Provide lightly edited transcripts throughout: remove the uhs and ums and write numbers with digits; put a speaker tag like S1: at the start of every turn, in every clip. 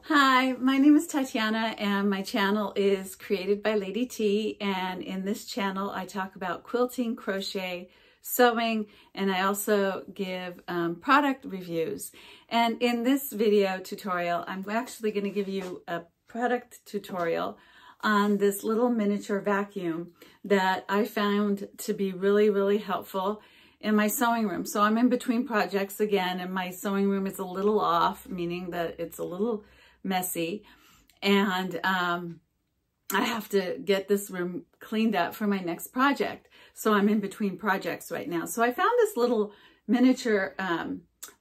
S1: Hi, my name is Tatiana and my channel is Created by Lady T, and in this channel I talk about quilting, crochet, sewing, and I also give product reviews. And in this video tutorial I'm actually going to give you a product tutorial on this little miniature vacuum that I found to be really helpful in my sewing room. So I'm in between projects again, and my sewing room is a little off, meaning that it's a little messy, and I have to get this room cleaned up for my next project. So I'm in between projects right now. So I found this little miniature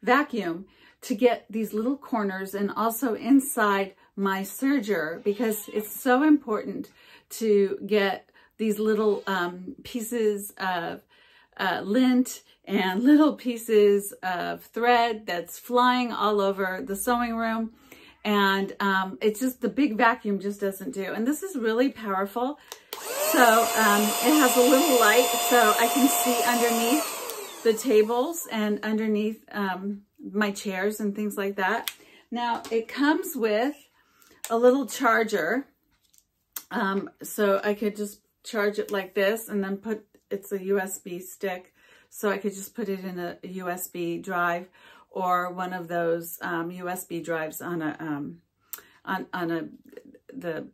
S1: vacuum to get these little corners and also inside my serger, because it's so important to get these little pieces of lint and little pieces of thread that's flying all over the sewing room. And it's just, the big vacuum just doesn't do. And this is really powerful. So it has a little light so I can see underneath the tables and underneath my chairs and things like that. Now it comes with a little charger. So I could just charge it like this, and then it's a USB stick. So I could just put it in a USB drive, or one of those USB drives on the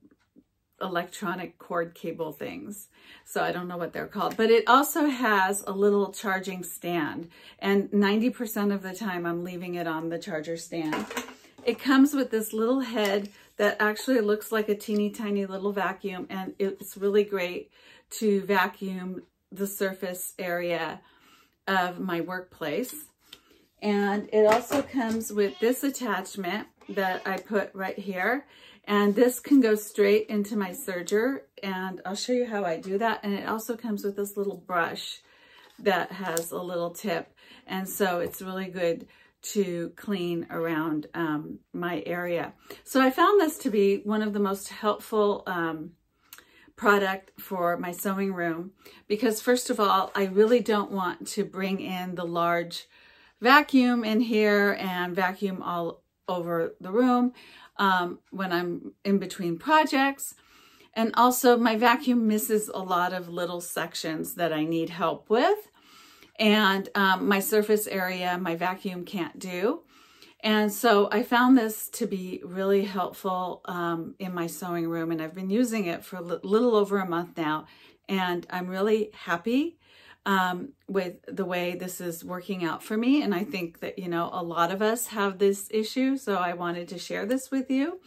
S1: electronic cord cable things. So I don't know what they're called, but it also has a little charging stand, and 90% of the time I'm leaving it on the charger stand. It comes with this little head that actually looks like a teeny tiny little vacuum, and it's really great to vacuum the surface area of my workplace. And it also comes with this attachment that I put right here. And this can go straight into my serger, and I'll show you how I do that. And it also comes with this little brush that has a little tip. And so it's really good to clean around my area. So I found this to be one of the most helpful product for my sewing room, because first of all, I really don't want to bring in the large vacuum in here and vacuum all over the room when I'm in between projects. And also my vacuum misses a lot of little sections that I need help with. And my surface area, my vacuum can't do. And so I found this to be really helpful in my sewing room, and I've been using it for a little over a month now. And I'm really happy with the way this is working out for me. And I think that, you know, a lot of us have this issue. So I wanted to share this with you.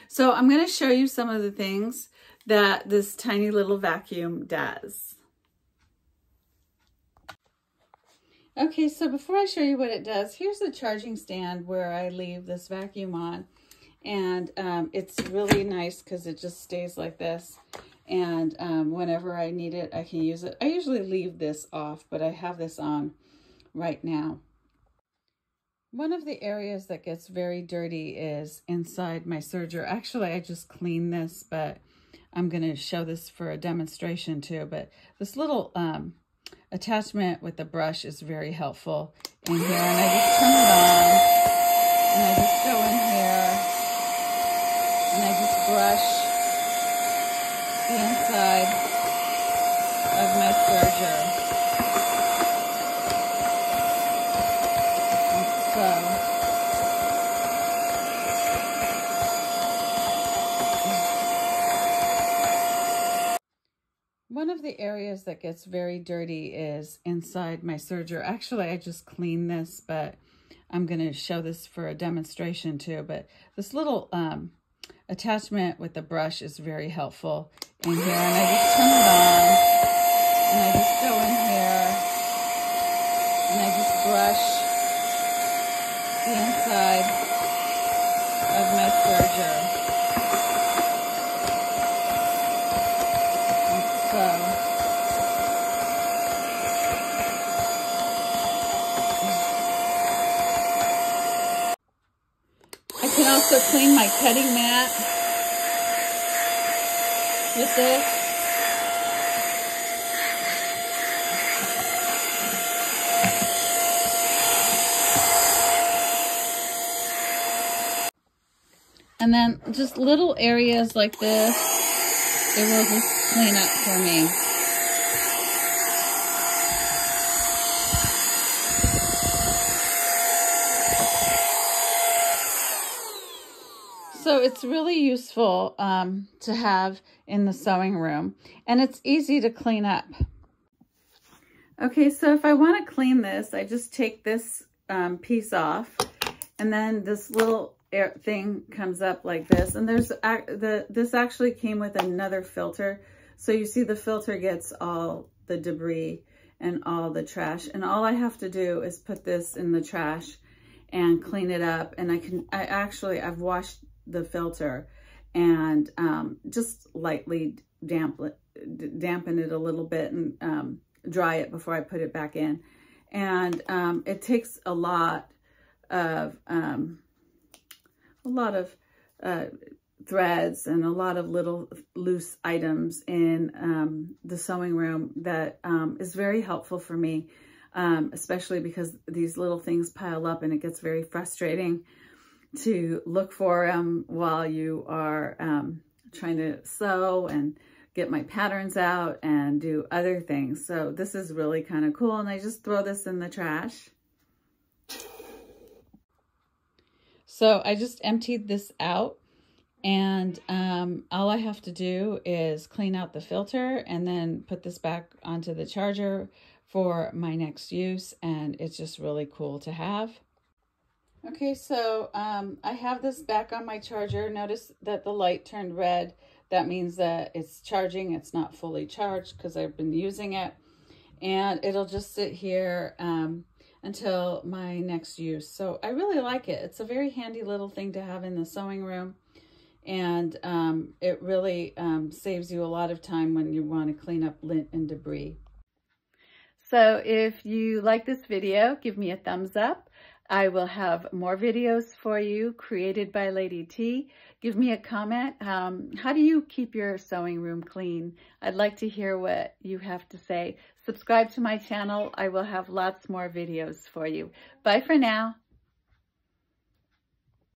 S1: So I'm going to show you some of the things that this tiny little vacuum does. Okay, so before I show you what it does, here's the charging stand where I leave this vacuum on. And it's really nice because it just stays like this. And whenever I need it, I can use it. I usually leave this off, but I have this on right now. One of the areas that gets very dirty is inside my serger. Actually, I just cleaned this, but I'm going to show this for a demonstration too. But this little attachment with the brush is very helpful in here. And I just turn it on, and I just go in here, and I just brush the inside of my serger. One of the areas that gets very dirty is inside my serger. Actually, I just cleaned this, but I'm going to show this for a demonstration too. But this little attachment with the brush is very helpful in here. And I just turn it on, and I just go in here, and I just brush the inside of my serger. I can also clean my cutting mat with this. And then just little areas like this, it will just clean up for me. So it's really useful to have in the sewing room, and it's easy to clean up. Okay, so if I want to clean this, I just take this piece off, and then this little thing comes up like this. And there's this actually came with another filter. So you see the filter gets all the debris and all the trash. And all I have to do is put this in the trash and clean it up. And I've washed the filter and just lightly dampen it a little bit and dry it before I put it back in. And it takes a lot of threads and a lot of little loose items in the sewing room that is very helpful for me, especially because these little things pile up and it gets very frustrating to look for them while you are trying to sew and get my patterns out and do other things. So this is really kind of cool. And I just throw this in the trash. So I just emptied this out, and all I have to do is clean out the filter and then put this back onto the charger for my next use. And it's just really cool to have. Okay, so I have this back on my charger. Notice that the light turned red. That means that it's charging. It's not fully charged because I've been using it. And it'll just sit here until my next use. So I really like it. It's a very handy little thing to have in the sewing room. And it really saves you a lot of time when you want to clean up lint and debris. So if you like this video, give me a thumbs up. I will have more videos for you created by Lady T. Give me a comment. How do you keep your sewing room clean? I'd like to hear what you have to say. Subscribe to my channel. I will have lots more videos for you. Bye for now.